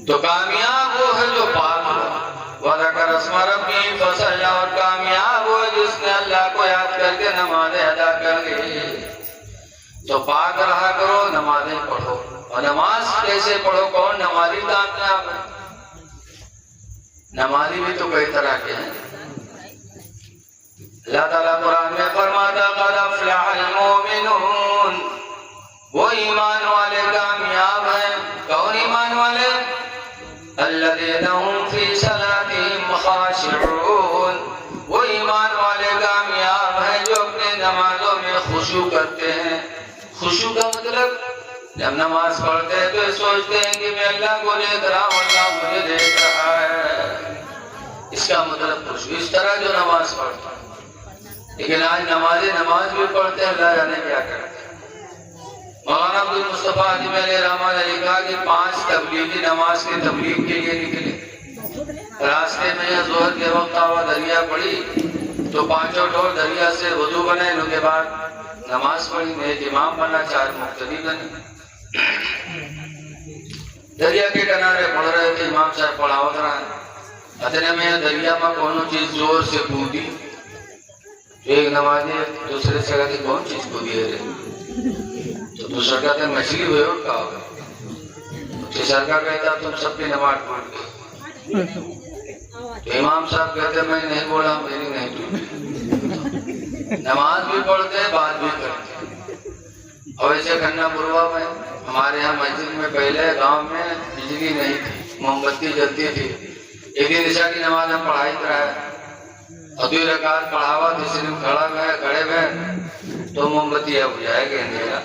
تو کامیاب وہ ہے جو پاک ہو، وَذَكَرَ اسْمَ رَبِّهِ فَصَلَّى، اور کامیاب وہ ہے جس نے اللہ کو یاد کر کے نمازیں ادا کر لی۔ تو پاک رہا کرو، نمازیں پڑھو۔ اور نماز کیسے پڑھو؟ کون نمازی کامیاب ہے؟ نمازی بھی تو کئی طرح کے ہیں۔ اللہ تعالیٰ قرآن میں فرماتا قَدْ أَفْلَحَ الْمُؤْمِنُونَ، وہ ایمان والے کامیاب ہیں۔ کون ایمان والے؟ الَّذِينَ هُمْ فِي صَلَاتِهِمْ خَاشِعُونَ، وہ ایمان والے کامیاب ہیں جو اپنے نمازوں میں خشوع کرتے ہیں۔ خشوع کا مطلب جب نماز پڑھتے ہیں تو سوچتے ہیں کہ میں اللہ کو دیکھ رہا ہوں، اللہ مجھے دیکھ رہا ہے، اس کا مطلب خشوع۔ اس طرح جو نماز پڑھتا ہے، لیکن آج نماز بھی پڑھتے ہیں، اللہ جانے کیا کرتے ہیں۔ مولانا عبدالمصطفیٰ حاتمی علیہ رحمہ نے لکھا کہ 5 تبلیغی نماز کی تبلیغ کے لیے نکلے۔ راستے میں یہ ظہر کے وقت آوا دریا پڑی تو 5 ڈول دریا سے وضو بنائے، ان کے بعد نماز پڑھی، میں ایک امام بنا، 4 مقتدی بنے۔ دریا کے کنارے پڑھ رہے تھے، امام صاحب پڑھاوت رہا ہے، اتنے میں دریا میں کونوں چیز زور سے کودی۔ ایک نمازی دوسرے سے کہتے کون چیز کودی ہے رہے؟ تو دوسرا کہتے مچھلی ہوئے اور کہا ہوگا۔ تیسرا کا کہتا تم سب کی نماز ٹوٹ گئی۔ تو امام صاحب کہتے میں نہیں بولا، میری نہیں ٹوٹی۔ نماز بھی پڑھتے بات بھی کرتے۔ اور ایسے کھنا پوروا میں ہمارے یہاں مسجد میں پہلے گاؤں میں بجلی نہیں تھی، موم بتی جلتی تھی۔ ایک دن عشاء کی نماز ہم پڑھائی کرائے اور 2 رکعت پڑھاوا، تیسرے دن کھڑے گئے تو موم بتی اب جائے گا اندھیرا۔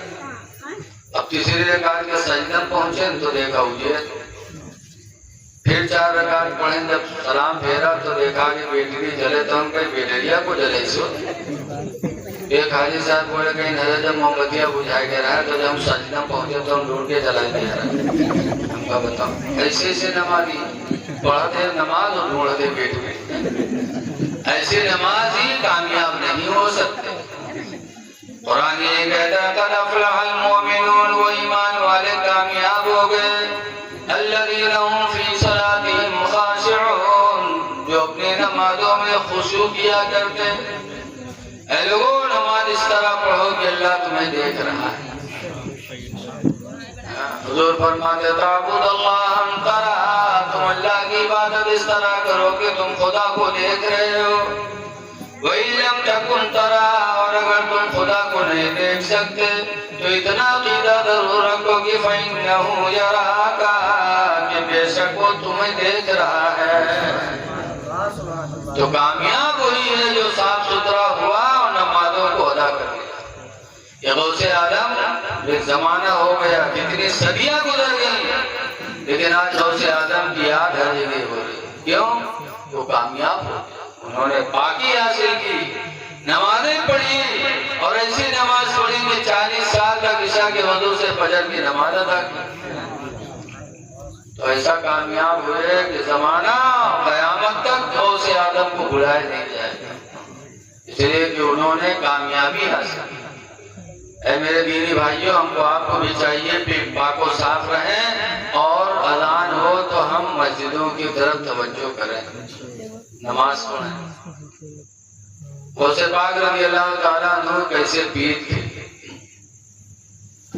اب تیسری رکعت کے سجدہ پہنچے تو دیکھا اجڑ۔ پھر 4 رکعت پڑھیں، جب سلام پھیرا تو دیکھا کہ بیٹری جلے، تو ہم کہیں بیٹریا کو جلے سو۔ ایک حاجی صاحب بولے کہیں نظر جب موم بتیاں بجھائے گا رہا ہے، تو جب ہم سجدہ پہنچے تو ہم ڈھونڈ کے جلائے دے رہا ہے۔ ہم کا بتاؤ ایسے نمازی پڑھتے نماز اور ڈھونڈتے بیٹری، ایسے نمازی کامیاب نہیں ہو سکتے۔ قرآن یہ کہتا ہے قَدْ أَفْلَحَ الْمُؤْمِنُونَ، وہ ایمان والے کامیاب ہو گئے۔ الَّذِينَ هُمْ فِي صَلَاتِهِمْ خَاشِعُونَ، جو اپنی نمازوں میں خشوع کیا کرتے۔ اے لوگوں، نماز اس طرح پڑھو کہ اللہ تمہیں دیکھ رہا ہے۔ حضور فرماتے تعبد اللہ ترا، تم اللہ کی عبادت اس طرح کرو کہ تم خدا کو دیکھ رہے ہو۔ وَإِن لَّمْ تَكُن تَرَىٰ، اور اگر تم خدا کو نہیں دیکھ سکتے تو اتنا عقیدہ ضرور رکھو کہ فَإِنَّهُ يَرَاكَ، کہ بے شک وہ تمہیں دیکھ رہا ہے۔ تو کامیاب وہی ہے جو صاف ستھرا ہوا اور نمازوں کو ادا کر لیا۔ یہ غوث اعظم ایک زمانہ ہو گیا، کتنی صدیاں گزر گئی، لیکن آج غوث اعظم کی یاد ہر جگہ ہو رہی۔ کیوں؟ وہ کامیاب ہو گئے، انہوں نے پاکی حاصل کی، نمازیں پڑھی، اور ایسی نماز پڑھی کہ 40 سال تک عشاء کے وضو سے فجر کی نماز ادا کی۔ تو ایسا کامیاب ہوئے کہ زمانہ قیامت تک غوث اعظم کو بھلایا نہیں جائے گا، اس لیے کہ انہوں نے کامیابی حاصل کی۔ اے میرے دینی بھائیوں، ہم کو آپ کو بھی چاہیے کہ پاک و صاف رہیں، اور اذان ہو تو ہم مسجدوں کی طرف توجہ کریں، نماز پڑھیں۔ غوث پاک رضی اللہ تعالیٰ عنہ کیسے پیر تھے۔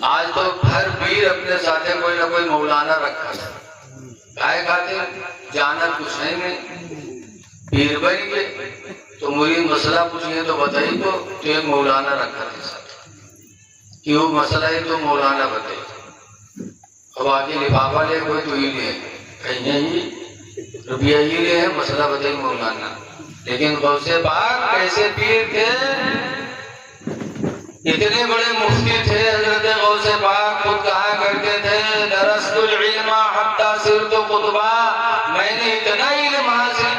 آج تو ہر پیر اپنے ساتھ کوئی نہ کوئی مولانا رکھا ہے، کائے کھاتے جانا کچھ نہیں، پیر بن گئے تو مرید مسئلہ پوچھئے تو بتائی تو ایک مولانا رکھا تھا ساتھ، کہ وہ مسئلہ ہے تو مولانا بتائی، اب آگے لفافہ لے کوئی تو ہی لے، کہیں نہیں روپیہ ہی لے ہے، مسئلہ بتائی مولانا۔ لیکن غوث پاک کیسے پیر تھے، اتنے بڑے مفتی تھے حضرت غوث پاک، خود کہا کرتے تھے درست العلم حتی صرت قطبا، میں نے اتنا علم حاصل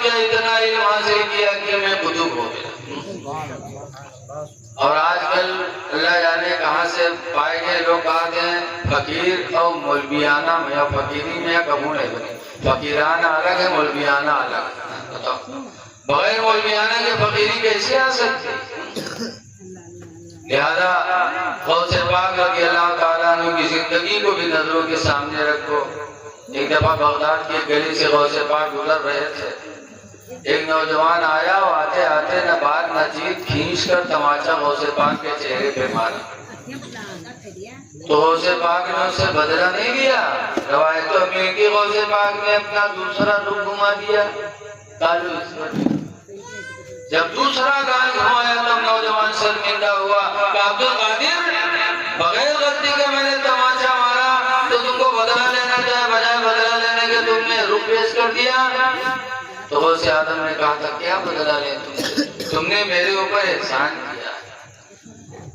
کیا کہ میں قطب ہو گیا۔ اور آج کل اللہ جانے کہاں سے پائے گئے لوگ کہتے ہیں فقیر اور مولویانہ میں، یا فقیری میں یا کبھو نہیں بنے، فقیرانہ الگ ہے، مولویانہ الگ ہے۔ بتاؤ بغیر مولویانہ کے فقیری کیسے آ سکتے؟ لہذا غوث پاک رضی اللہ تعالیٰ عنہ کی زندگی کو بھی نظروں کے سامنے رکھو۔ ایک دفعہ بغداد کی گلی سے غوث پاک گزر رہے تھے، ایک نوجوان آیا اور آتے آتے نہ بات نہ چیت کھینچ کر تماچا غوث پاک کے چہرے پہ مارا، تو غوث پاک نے اس سے بدلہ نہیں لیا، روایتوں میں کہ غوث پاک نے اپنا دوسرا رخ گھما دیا، کالو اس پر جب دوسرا گال گھمایا تو نوجوان شرمندہ ہوا کہ عبد القادر بغیر غلطی کے میں نے تماچا مارا تو تم کو بدلہ لینا چاہے، بجائے بدلہ لینے کے تم نے رخ پیش کر دیا۔ تو غوث آدم نے کہا تھا کیا بدلہ لیں تم نے میرے اوپر احسان کیا،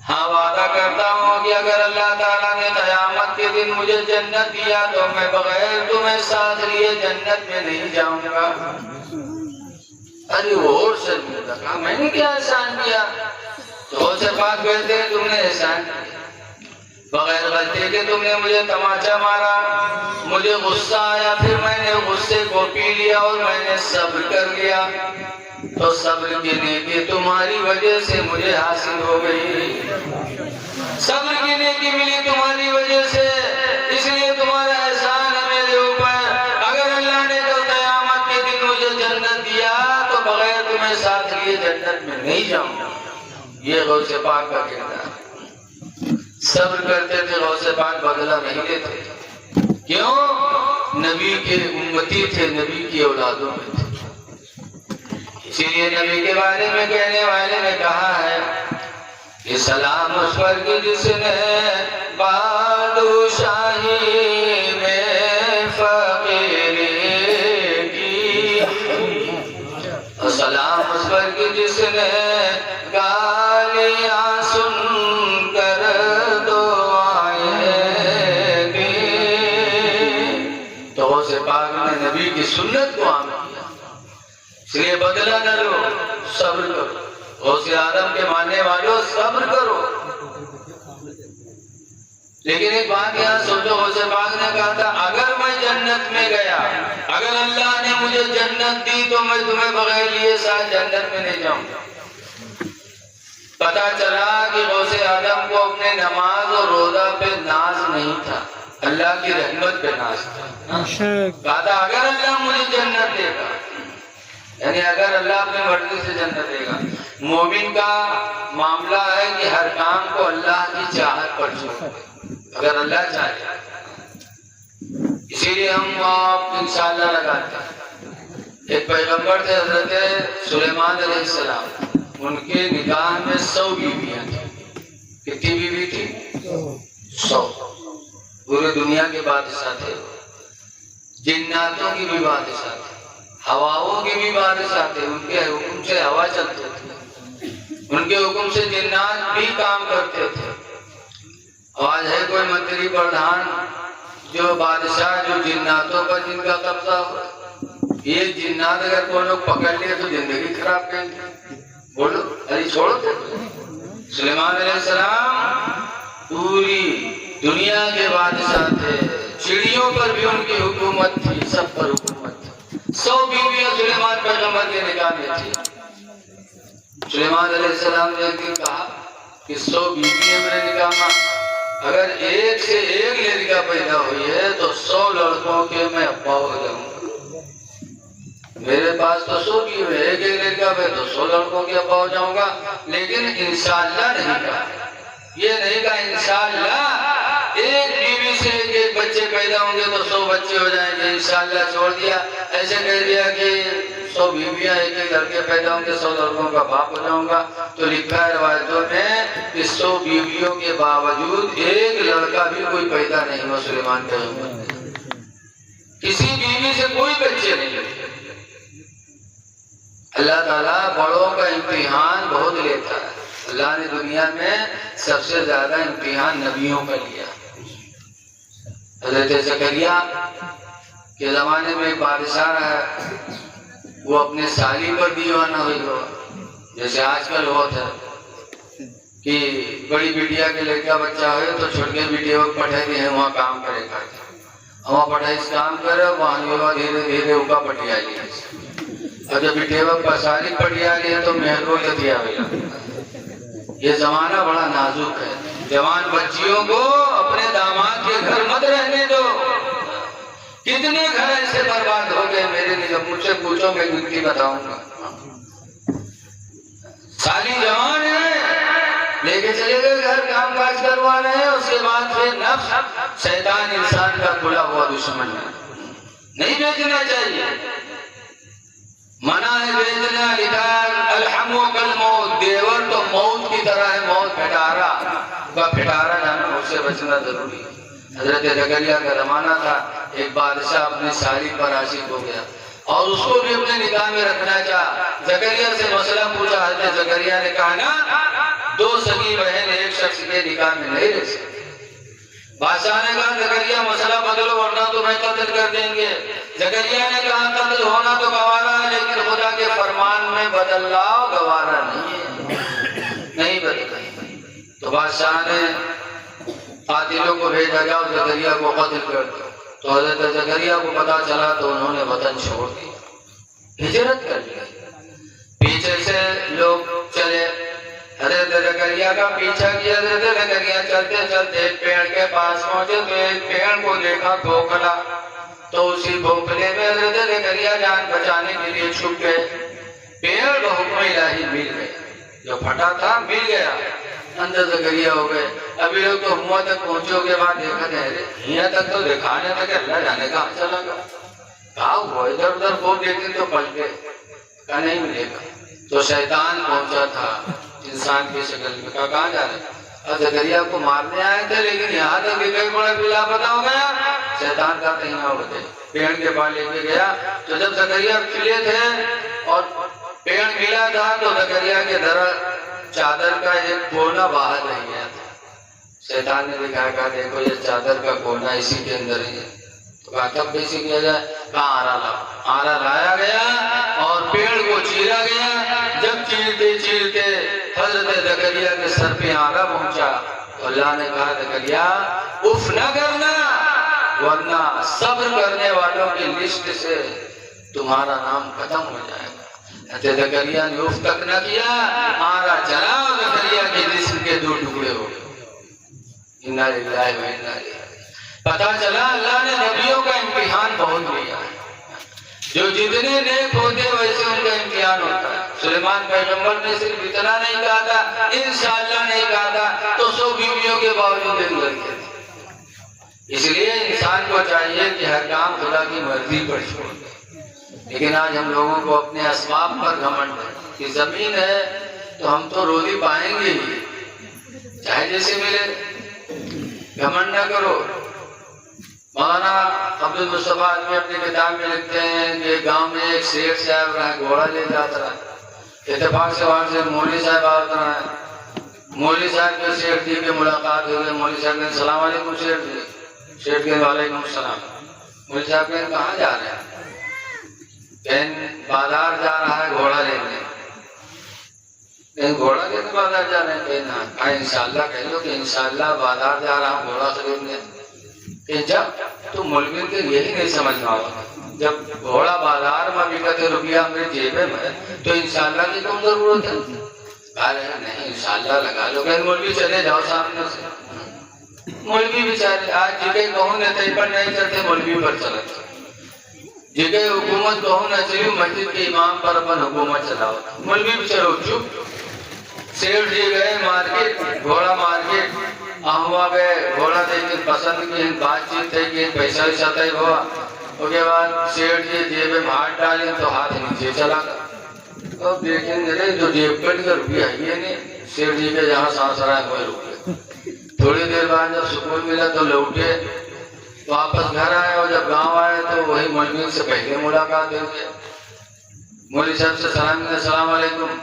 ہاں وعدہ کرتا ہوں کہ اگر اللہ تعالیٰ نے قیامت کے دن مجھے جنت دیا تو میں بغیر تمہیں ساتھ لیے جنت میں نہیں جاؤں گا۔ ارے وہ اور شرمندہ کہا میں نے کیا احسان کیا؟ تو غوث پاک کہتے ہیں تم نے احسان کیا، بغیر غلطی کے تم نے مجھے تماچا مارا، مجھے غصہ آیا، پھر میں نے غصے کو پی لیا اور میں نے صبر کر لیا، تو صبر کی نیکی تمہاری وجہ سے مجھے حاصل ہو گئی، صبر کی نیکی ملی تمہاری وجہ سے، اس لیے تمہارا احسان ہے میرے اوپر۔ اگر اللہ نے کل قیامت کے دن مجھے جنت دیا تو بغیر تمہیں ساتھ لیے جنت میں نہیں جاؤں گا۔ یہ غوث پاک کا کردار، صبر کرتے تھے، غوث پاک بدلہ نہیں لیتے، کیوں؟ نبی کے امتی تھے، نبی کی اولادوں میں تھے، اسی لیے نبی کے بارے میں کہنے والے نے کہا ہے کہ سلام اس پر کی جس نے بادشاہی میں فقیری کی، سلام اس پر کی جس نے گالیاں سن کر دعائیں دی۔ تو غوث پاک نے نبی کی سنت کو عام کیا، اس لیے بدلہ نہ لو، صبر کرو، غوث اعظم کے ماننے والوں صبر کرو۔ لیکن ایک بات یہاں سوچو، غوث پاک نے کہا تھا اگر میں جنت میں گیا، اگر اللہ نے مجھے جنت دی تو میں تمہیں بغیر لیے ساتھ جنت میں نہیں جاؤں گا۔ پتا چلا کہ غوث اعظم کو اپنے نماز اور روزہ پہ ناز نہیں تھا، اللہ کی رحمت پہ ناز تھا۔ کہا تھا اگر اللہ مجھے جنت دے گا، یعنی اگر اللہ اپنی مرضی سے جنت دے گا۔ مومن کا معاملہ ہے کہ ہر کام کو اللہ کی چاہت پر چھوڑے، اگر اللہ چاہے، اسی لیے ہم آپ انشاءاللہ لگاتے ہیں۔ ایک پیغمبر تھے حضرت سلیمان علیہ السلام، ان کے نکاح میں 100 بیویاں تھیں۔ کتنی بیوی تھی؟ 100۔ پورے دنیا کے بادشاہ تھے، جناتوں کی بھی بادشاہ تھے، ہواؤں کی بھی بادشاہ تھے، ان کے حکم سے ہوا چلتے تھے، ان کے حکم سے جنات بھی کام کرتے تھے۔ آج ہے کوئی منتری پردھان جو بادشاہ جو جناتوں پر جن کا قبضہ ہوا، یہ جنات اگر کوئی لوگ پکڑ لیے تو زندگی خراب کریں گے، بولو ارے چھوڑو۔ سلیمان علیہ السلام پوری دنیا کے بادشاہ تھے، چڑیوں پر بھی ان کی حکومت تھی، سب پر حکومت تھی۔ 100 بیویاں سلیمان پیغمبر کے نکاح میں تھی۔ سلیمان علیہ السلام نے ایک دن کہا کہ 100 بیویاں میرے نکاح میں، اگر ایک سے ایک لڑکا پیدا ہوئی ہے تو 100 لڑکوں کے میں ابا ہو جاؤں گا۔ میرے پاس تو 100 بیوی ہے، ایک ایک لڑکا پہ تو 100 لڑکوں کے ابا ہو جاؤں گا۔ لیکن انشاءاللہ نہیں کہا، یہ نہیں کہا انشاءاللہ ایک بیوی سے ایک بچے پیدا ہوں گے تو 100 بچے ہو جائیں گے، انشاءاللہ چھوڑ دیا۔ ایسے کہہ دیا کہ 100 بیویاں ایک ایک لڑکے پیدا ہوں گے، 100 لڑکوں کا باپ ہو جاؤں گا۔ تو لکھا ہے روایتوں میں کہ 100 بیویوں کے باوجود ایک لڑکا بھی کوئی پیدا نہیں ہوا سلیمان پیغمبر، کسی بیوی سے کوئی بچے نہیں ہوئے۔ اللہ تعالیٰ بڑوں کا امتحان بہت لیتا ہے، اللہ نے دنیا میں سب سے زیادہ امتحان نبیوں کا لیا۔ حضرت زکریا کے زمانے میں ایک بادشاہ رہا، وہ اپنے سالی پر دیوانہ ہوئی ہو، جیسے آج کل ہوتا ہے کہ بڑی بیٹیا کے لڑکا بچہ ہوئے تو چھوٹے بیٹے کو پٹھائی دی ہے وہاں کام کرے گا، وہاں پٹھائی کام کرے، وہاں دھیرے دھیرے اوکا پٹیا گیا، اور جب بیٹے کو پسالی پٹیا گیا تو محرو لدیا ہوئی۔ یہ زمانہ بڑا نازک ہے، جوان بچیوں کو اپنے داماد کے گھر مت رہنے دو، کتنے گھر ایسے برباد ہو گئے میرے لیے، جب مجھ سے پوچھو میں گنتی بتاؤں گا۔ سالی جوان ہے لے کے چلے گئے گھر، کام کاج کروا رہے ہیں، اس کے بعد پھر نفس شیطان انسان کا کھلا ہوا دشمن ہے، نہیں بیچنا چاہیے، منع ہے بیچنا، لکھا ہے الحم کالموت، دیور تو موت کی طرح ہے، موت پھٹارا کا پھٹارا جانا، اس سے بچنا ضروری ہے۔ حضرت زکریا کا زمانہ تھا، ایک بادشاہ اپنی سالی پر عاشق ہو گیا اور اس کو بھی اپنے نکاح میں رکھنا چاہا۔ زکریا سے مسئلہ پوچھا، حضرت زکریا نے کہا نا، دو سگی بہن ایک شخص کے نکاح میں نہیں رہ سکتی۔ بادشاہ نے کہا زکریا مسئلہ بدلو ورنہ تو میں قتل کر دیں گے۔ زکریا نے کہا قتل ہونا تو گوارا ہے، لیکن خدا کے فرمان میں بدل لاؤ گوارا نہیں بدلا۔ تو بادشاہ نے قاتلوں کو بھیجا، جاؤ زکریا کو قتل کر دو۔ تو حضرت زکریا کو پتا چلا تو انہوں نے وطن چھوڑ دیا، ہجرت کر لیا۔ پیچھے سے لوگ چلے، حضرت زکریا کا پیچھا کیا۔ حضرت زکریا چلتے چلتے ایک پیڑ کے پاس پہنچے تو ایک پیڑ کو دیکھا بھوکلا، تو اسی بھوکلے میں حضرت زکریا جان بچانے کے لیے چھپ گئے۔ پیڑ بحکم الہی مل گئے، جو پھٹا تھا مل گیا، اندر زکریا ہو گئے۔ ابھی لوگ تو ہوا تک پہنچو کے بعد دیکھا کہ یہاں تک تو دکھانے تک اللہ جانے کہاں چلا گا، کہا ہوا ادھر ادھر خوب دیکھیں تو پلٹ گئے، کہا نہیں ملے گا۔ تو شیطان پہنچا تھا انسان کی شکل میں، کہا کہاں جا رہے؟ اور زکریا کو مارنے آئے تھے لیکن یہاں تک دکھائی بڑا پلا پتا ہو گیا۔ شیطان کا کہیں نہ ہوتے، پیڑ کے پاس لے کے گیا۔ تو جب زکریا کھلے تھے اور پیڑ ملا تھا تو زکریا کے چادر کا ایک کونا باہر رہ گیا تھا۔ شیطان نے دکھایا، کہا دیکھو یہ چادر کا کونا اسی کے اندر ہی ہے۔ تو کہا تب کیسے کیا جائے؟ کہا آرا لاؤ۔ آرا لایا گیا اور پیڑ کو چیرا گیا۔ جب چیرتے چیرتے حضرت زکریا کے سر پہ آرا پہنچا تو اللہ نے کہا زکریا اف نہ کرنا، ورنہ صبر کرنے والوں کی لسٹ سے تمہارا نام ختم ہو جائے گا۔ حضرت زکریا نے اف تک نہ کیا، آرا چلا، زکریا کے جسم کے دو ٹکڑے ہو گئے۔ انا للہ و انا الیہ۔ پتا چلا اللہ نے نبیوں کا امتحان بہت لیا ہے، جو جتنے نیک ہوتے ویسے ان کا امتحان ہوتا ہے۔ سلیمان پیغمبر نے صرف اتنا نہیں کہا تھا، انشاءاللہ نہیں کہا تھا، تو 100 بیویوں کے باوجود ایک لڑکے تھے۔ اس لیے انسان کو چاہیے کہ ہر کام خدا کی مرضی پر چھوڑ دے۔ لیکن آج ہم لوگوں کو اپنے اسباب پر گھمنڈ ہے کہ زمین ہے تو ہم تو روزی پائیں گے ہی، چاہے جیسے ملے، گھمنڈ نہ کرو۔ مولانا عبد المصطفیٰ آدمی اپنی کتاب میں لکھتے ہیں کہ گاؤں میں ایک شیخ صاحب رہا، گھوڑا لے جاتا رہا، اتفاق سے وہاں سے مولوی صاحب آتا رہا ہے۔ مولوی صاحب کے شیخ جی کی ملاقات ہوئی، مولوی صاحب نے السلام علیکم شیخ جی، شیخ کے وعلیکم السلام۔ مولوی صاحب کہیں کہاں جا رہے ہیں؟ کہیں بازار جا رہا ہے گھوڑا لینے۔ کہیں گھوڑا لینے بازار جا رہے ہیں؟ کہیں نہ، انشاءاللہ کہہ لو کہ انشاءاللہ بازار جا رہا ہوں گھوڑا خریدنے۔ کہ جب تو مولوی کے یہی نہیں سمجھ میں آتا، جب گھوڑا بازار میں بکتے روپیہ میرے جیبے میں تو انشاءاللہ کی کون ضرورت ہے؟ کہا رہے نہیں انشاءاللہ لگا لو۔ کہ مولوی چلے جاؤ سامنے سے۔ مولوی بیچارے آج جگہ کہوں نہ تے پر نہیں چلتے، مولوی پر چلتے، جگہ حکومت کہوں نہ چلی، مسجد کے امام پر اپن حکومت چلاؤ، مولوی بھی چلو چپ۔ سیٹ جی گئے مارکیٹ، گھوڑا مارکیٹ ہوا گئے، گھوڑا دیکھیں پسند کی، بات چیت تھی کہ پیسہ ویسا طے ہوا۔ اس کے بعد سیٹ جی جیب میں ہاتھ ڈالیں تو ہاتھ نیچے چلا گیا۔ اب دیکھیں گے جو جیب کٹ کا روپیہ ہے یہ نہیں، سیٹ جی کے جہاں سانس رہا ہے وہی روپیہ۔ تھوڑی دیر بعد جب سکون ملا تو لوٹے، واپس گھر آئے، اور جب گاؤں آئے تو وہی مولوی سے پہلے ملاقات ہوئی ہے۔ مولوی صاحب سے سلام کیا، السلام علیکم۔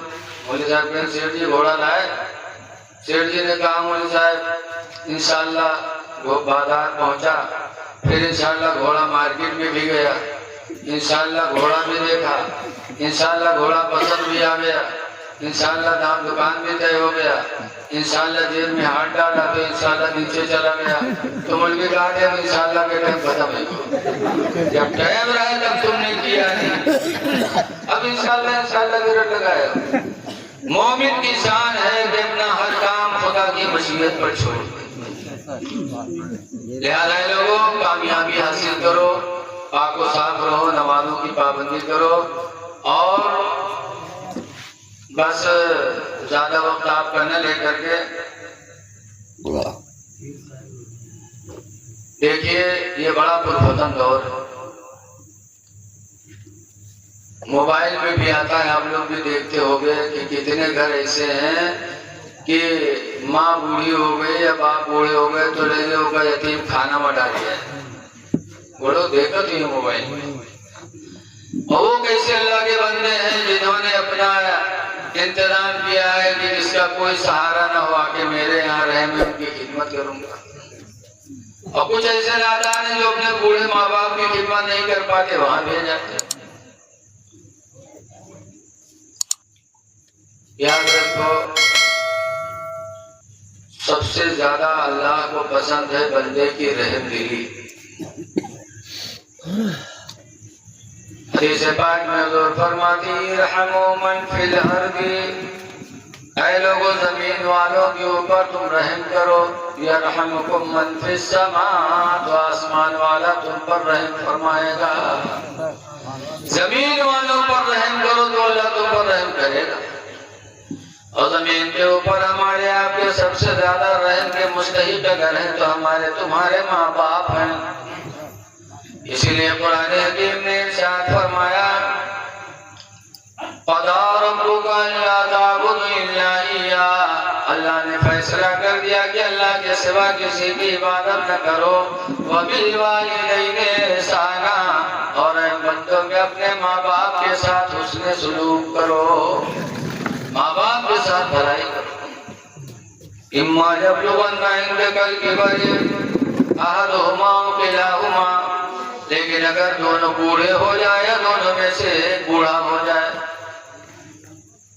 مولوی صاحب کہیں سیٹ جی گھوڑا لائے؟ سیٹ جی نے کہا مولوی صاحب انشاءاللہ وہ بازار پہنچا، پھر انشاءاللہ گھوڑا مارکیٹ میں بھی گیا، انشاءاللہ گھوڑا بھی دیکھا، انشاءاللہ گھوڑا پسند بھی آ گیا، انشاءاللہ دام دکان بھی طے ہو گیا، انشاءاللہ جیب میں ہاتھ ڈالا تو انشاءاللہ نیچے چلا گیا۔ تو مولوی کہا کہ انشاءاللہ کے ٹائم ختم ہے، جب ٹائم رہا تب تم نے کیا نہیں، اب انشاءاللہ کی رٹ لگایا۔ مومن کی شان ہے کہ اپنا ہر کام خدا کی مشیت پر چھوڑ دے۔ لہذا لوگوں کامیابی حاصل کرو، پاک و صاف رہو، نمازوں کی پابندی کرو، اور بس زیادہ وقت آپ کا نہ لے کر کے دیکھیے یہ بڑا پرفتن دور ہے۔ موبائل میں بھی آتا ہے، آپ لوگ بھی دیکھتے ہوگے کہ کتنے گھر ایسے ہیں کہ ماں بوڑھی ہو گئی یا باپ بوڑھے ہو گئے تو لے ہوگا یتیم کھانا میں ڈالیا ہے، بڑوں دیکھا تو یہ موبائل میں۔ اور وہ کیسے اللہ کے بندے ہیں جنہوں نے اپنا انتظام کیا ہے کہ جس کا کوئی سہارا نہ ہوا کہ میرے یہاں رہے، میں ان کی خدمت کروں گا۔ اور کچھ ایسے نادان ہیں جو اپنے بوڑھے ماں باپ کی خدمت نہیں کر پاتے، وہاں بھیج جاتے ہیں۔ یاد رکھو، سب سے زیادہ اللہ کو پسند ہے بندے کی رحم دلی۔ حدیث پاک میں حضور فرماتی رحموا من فی الارض، اے لوگوں زمین والوں کے اوپر تم رحم کرو، یرحمکم من فی السماء، تو آسمان والا تم پر رحم فرمائے گا۔ زمین والوں پر رحم کرو تو اللہ تم پر رحم کرے گا۔ اور زمین کے اوپر ہمارے آپ کے سب سے زیادہ رحم کے مستحق اگر ہیں تو ہمارے تمہارے ماں باپ ہیں۔ اسی لیے قرآن حکیم نے ارشاد فرمایا قَضَىٰ رَبُّكَ أَلَّا تَعْبُدُوا إِلَّا إِيَّاهُ، اللہ نے فیصلہ کر دیا کہ اللہ کے سوا کسی کی عبادت نہ کرو۔ وَبِالْوَالِدَيْنِ إِحْسَانًا، اور اے بندوں میں اپنے ماں باپ کے ساتھ حسن سلوک کرو، ماں باپ کے ساتھ بھلائی کرو۔ اِمَّا يَبْلُغَنَّ عِندَكَ الْكِبَرَ أَحَدُهُمَا أَوْ كِلَاهُمَا، لیکن اگر دونوں بوڑھے ہو جائے یا دونوں میں سے ایک بوڑھا ہو جائے،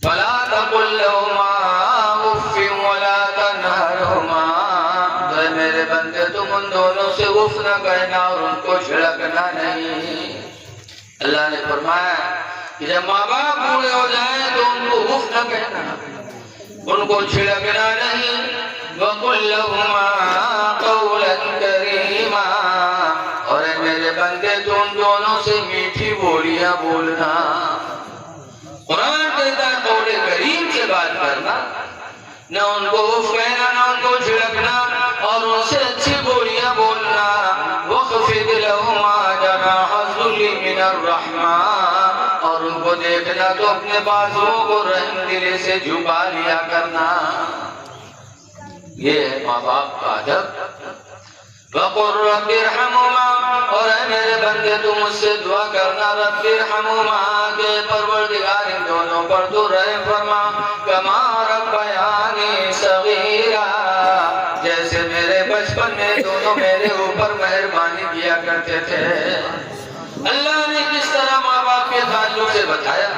فَلَا تَقُلْ لَهُمَا أُفٍّ وَلَا تَنْهَرْهُمَا، تو میرے بندے تم ان دونوں سے اف نہ کہنا اور ان کو جھڑکنا نہیں۔ اللہ نے فرمایا کہ جب ماں باپ بوڑھے ہو جائیں تو ان کو اف نہ کہنا، ان کو چھڑکنا نہیں۔ وَقُلْ لَهُمَا قَوْلًا كَرِيمًا، اور اے میرے بندے تو ان دونوں سے میٹھی بولیاں بولنا۔ قرآن کہتا ہے قول کریم سے بات کرنا، نہ ان کو اف کہنا نہ ان کو چھڑکنا، اور ان سے اچھی بولیاں بولنا۔ وَخْفِضْ لَهُمَا جَنَاحَ الذُّلِّ مِنَ الرَّحْمَةِ، اور ان کو دیکھنا تو اپنے بازوؤں کو رحم دلی سے جھکا لیا کرنا۔ یہ ہے ماں باپ کا ادب۔ وَقُلْ رَبِّ ارْحَمْهُمَا، اور اے میرے بندے تم مجھ سے دعا کرنا رب ارحمهما، کہ پروردگار ان دونوں پر تو رحم فرما، کما ربیانی صغیرا، جیسے میرے بچپن میں دونوں میرے اوپر مہربانی کیا کرتے تھے۔ اللہ نے کس طرح ماں باپ کے تعلق سے بتایا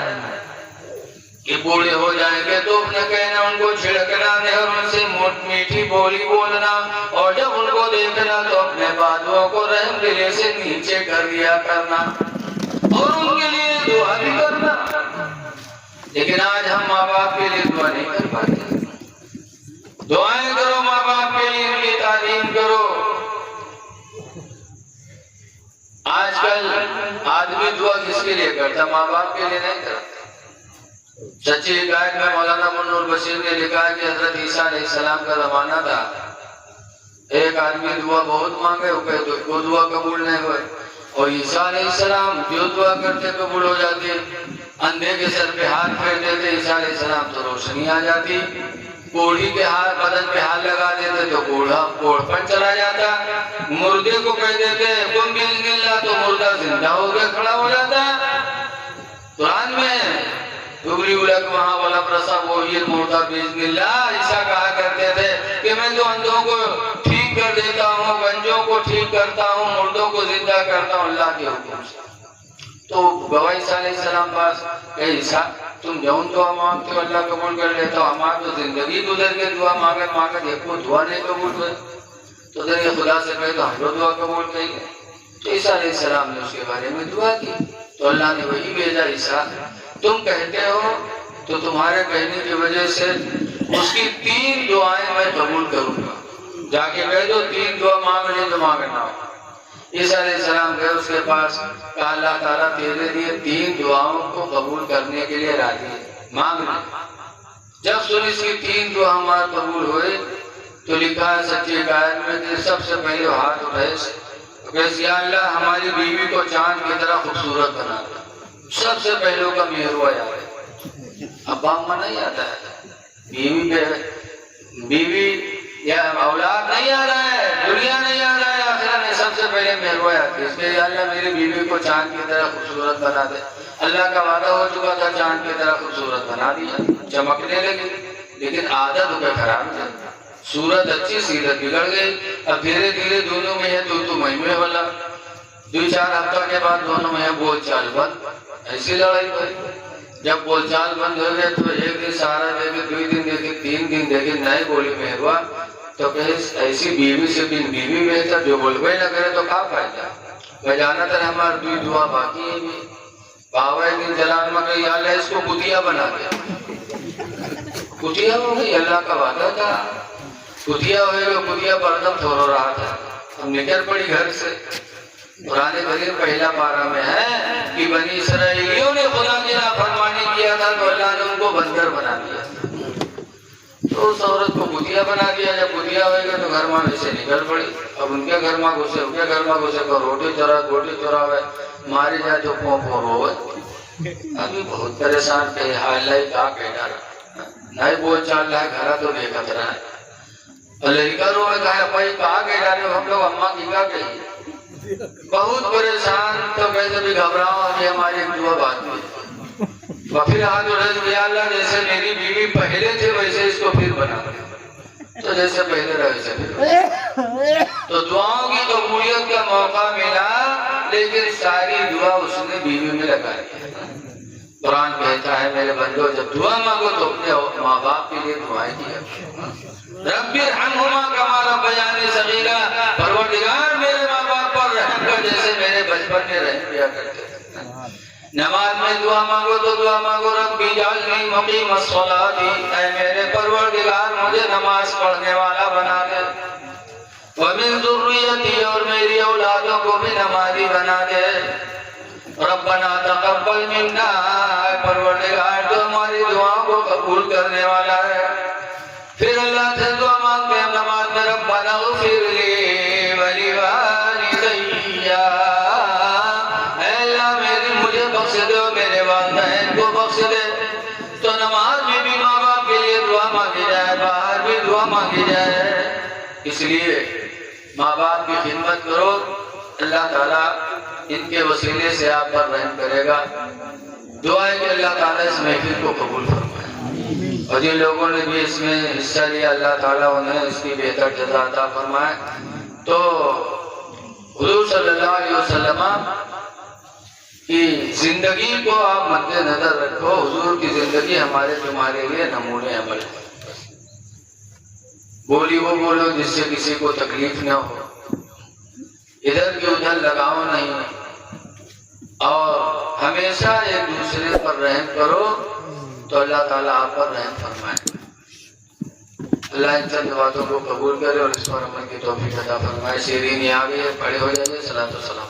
کہ بوڑھے ہو جائیں گے تو نہ کہنا، ان کو چھڑکنا نہیں اور ان سے میٹھی بولی بولنا، اور جب ان کو دیکھنا تو اپنے بازوؤں کو رحم دلی سے نیچے کر دیا کرنا، اور ان کے لیے دعا بھی کرنا۔ لیکن آج ہم ماں باپ کے لیے دعا نہیں کر پاتے۔ دعائیں کرو ماں باپ کے لیے، ان کی تعلیم کرو۔ آج کل آدمی دعا کس کے لیے کرتا؟ ماں باپ کے لیے نہیں کرتا۔ سچی حکایت میں مولانا منور بشیر نے لکھا ہے کہ حضرت عیسیٰ علیہ السلام کا زمانہ تھا، ایک آدمی دعا بہت مانگے، وہ دعا قبول نہیں ہوئے، اور عیسیٰ علیہ السلام جو دعا کرتے قبول ہو جاتی۔ اندھے کے سر پہ ہاتھ پھیر دیتے عیسیٰ علیہ السلام تو روشنی آ جاتی، کوڑھی کے ہاتھ بدن پہ ہاتھ لگا دیتے تو کوڑ پن چلا جاتا، مردے کو کہہ دیتے قم بسم اللہ تو مردہ زندہ ہو گیا، کھڑا ہو جاتا۔ قرآن میں دوبری اولک وہاں والا پرسب وہی المردہ بسم اللہ، عیسیٰ کہا کرتے تھے کہ میں تو اندھوں کو ٹھیک کر دیتا ہوں، گنجوں کو ٹھیک کرتا ہوں، مردوں کو زندہ کرتا ہوں اللہ کے حکم سے۔ تو گواہ عیسیٰ علیہ السلام پاس کہ عیسیٰ تم جون دعا مانگتے ہو اللہ قبول کر لیتا ہو، ہمارا تو زندگی گزر کے دعا مانگے دیکھو دعا نہیں قبول ہوئے، تو ذریعہ خدا سے کہے تو ہم لوگ دعا قبول کریں گے۔ تو عیسیٰ علیہ السلام نے اس کے بارے میں دعا کی، تو اللہ نے وہی بھیجا عیسیٰ تم کہتے ہو تو تمہارے کہنے کی وجہ سے اس کی 3 دعائیں میں قبول کروں گا، جا کے کہہ دو 3 دعا مانگ لیں تو مانگنا ہو۔ عیسیٰ علیہ السلام گئے اس کے پاس، کہا اللہ تعالیٰ تیرے لیے 3 دعاؤں کو قبول کرنے کے لیے راضی ہے، مانگ لے۔ جب سن اس کی 3 دعا ہمارا قبول ہوئے تو لکھا ہے سچے قائد میں کہ سب سے پہلے ہاتھ اٹھائے کہ یا اللہ ہماری بیوی کو چاند کی طرح خوبصورت بنا دے۔ سب سے پہلو کا مہروا یاد ہے۔ اب باپ میں نہیں آتا ہے، بیوی یا اولاد نہیں آ رہا ہے، دنیا نہیں آ رہا ہے، آخرت میں سب سے پہلے مہروا یاد ہے۔ اس لیے یا اللہ میری بیوی کو چاند کی طرح خوبصورت بنا دے۔ اللہ کا وعدہ ہو چکا تھا، چاند کی طرح خوبصورت بنا دیا، چمکنے لگی، لیکن عادت ہو گئی خراب ہے، صورت اچھی سیرت بگڑ گئی۔ اب دھیرے دھیرے دونوں میں ہے تو مہمے والا، 2-4 ہفتہ کے بعد دونوں میں ہے بول چال بند، ایسی لڑائی ہوئی۔ جب بول چال بند ہو گئے تو ایک دن سارا دیکھے، 2 دن دیکھے، 3 دن دیکھے، نئے بولی مہروا تو کہ ایسی بیوی سے بن بیوی بہتر، جو بولبے نہ کرے تو کہا فائدہ۔ بجانا تر ہمارا 2 دعا باقی ہے بھی۔ باوا ایک دن جلال میں کہی اللہ اس کو کتیا بنا دیا، کتیا ہو گئی، اللہ کا وعدہ تھا کتیا ہوئے گا، کتیا پردم تھوڑ رہا تھا، ہم نکل پڑی گھر سے۔ قرآن کریم پہلا پارہ میں ہے کہ بنی اسرائیلیوں نے خدا کی نافرمانی کیا تھا تو اللہ نے ان کو بندر بنا دیا، تو اس عورت کو کتیا بنا دیا۔ جب کتیا ہوئے گا تو گھر ماں سے نکل پڑی، اب ان کے گھر ماں گھسے، ان کے گھر ماں گھسے، کو روٹی چورا ہوئے، ماری جائے تو پوں ہوئے۔ ابھی بہت پریشان کہے اللہ کا کہہ ڈالا، نہیں بول چال رہا ہے، گھرا تو دیکھت رہا ہے۔ اور لڑکا رو میں کہا بھائی کہا کہہ ڈالے، ہم لوگ اماں کی کہا کہیے، بہت پریشان، تو کہتے بھی گھبراؤ، ابھی ہماری ایک دعا باقی ہے۔ وفی ہاتھ اٹھے یا اللہ جیسے میری بیوی پہلے تھے ویسے اس کو پھر بنا، تو جیسے پہلے رہا ویسے پھر۔ تو دعاؤں کی قبولیت کا موقع ملا، لیکن ساری دعا اس نے بیوی میں لگا دیا۔ قرآن کہتا ہے میرے بندو جب دعا مانگو تو اپنے ماں باپ کے لیے دعائیں کیا، رب ارحمہما کما ربیانی صغیرا، پروردگار میرے ماں باپ پر رحم کر جیسے میرے بچپن میں رحم کیا کرتے تھے۔ نماز میں دعا مانگو تو دعا مانگو رب اجعلنی مقیم الصلاۃ، اے میرے پروردگار مجھے نماز پڑھنے والا بنا دے، ومن ذریتی، اور میری اولادوں کو بھی نمازی بنا دے، ربنا تقبل منا، اے پروردگار تو ہماری دعاؤں کو قبول کرنے والا ہے۔ پھر اللہ سے دعا مانگتے ہیں نماز میں، ربنا اغفر لی ولیوالدی، اے اللہ میری مجھے بخش دے، میرے والدین کو بخش دے۔ تو نماز میں بھی ماں باپ کے لیے دعا مانگی جائے، باہر بھی دعا مانگی جائے، اس لیے ماں باپ کی خدمت کرو، اللہ تعالیٰ ان کے وسیلے سے آپ پر رحم کرے گا۔ دعا ہے کہ اللہ تعالیٰ اس محفل کو قبول فرمائے، اور جن لوگوں نے بھی اس میں حصہ لیا اللہ تعالیٰ انہیں اس کی بہتر جزا عطا فرمائے۔ تو حضور صلی اللہ علیہ وسلم کی زندگی کو آپ مد نظر رکھو، حضور کی زندگی ہمارے تمہارے لیے نمونے عمل ہے۔ بولی وہ بولو جس سے کسی کو تکلیف نہ ہو، ادھر کی ادھر لگاؤ نہیں، اور ہمیشہ ایک دوسرے پر رحم کرو تو اللہ تعالیٰ آپ پر رحم فرمائے۔ اللہ ان چند باتوں کو قبول کرے اور اس پر عمل کی توفیق عطا فرمائے۔ شیرین آ گئی ہے، کھڑے ہو جائیے، صلاۃ و سلام۔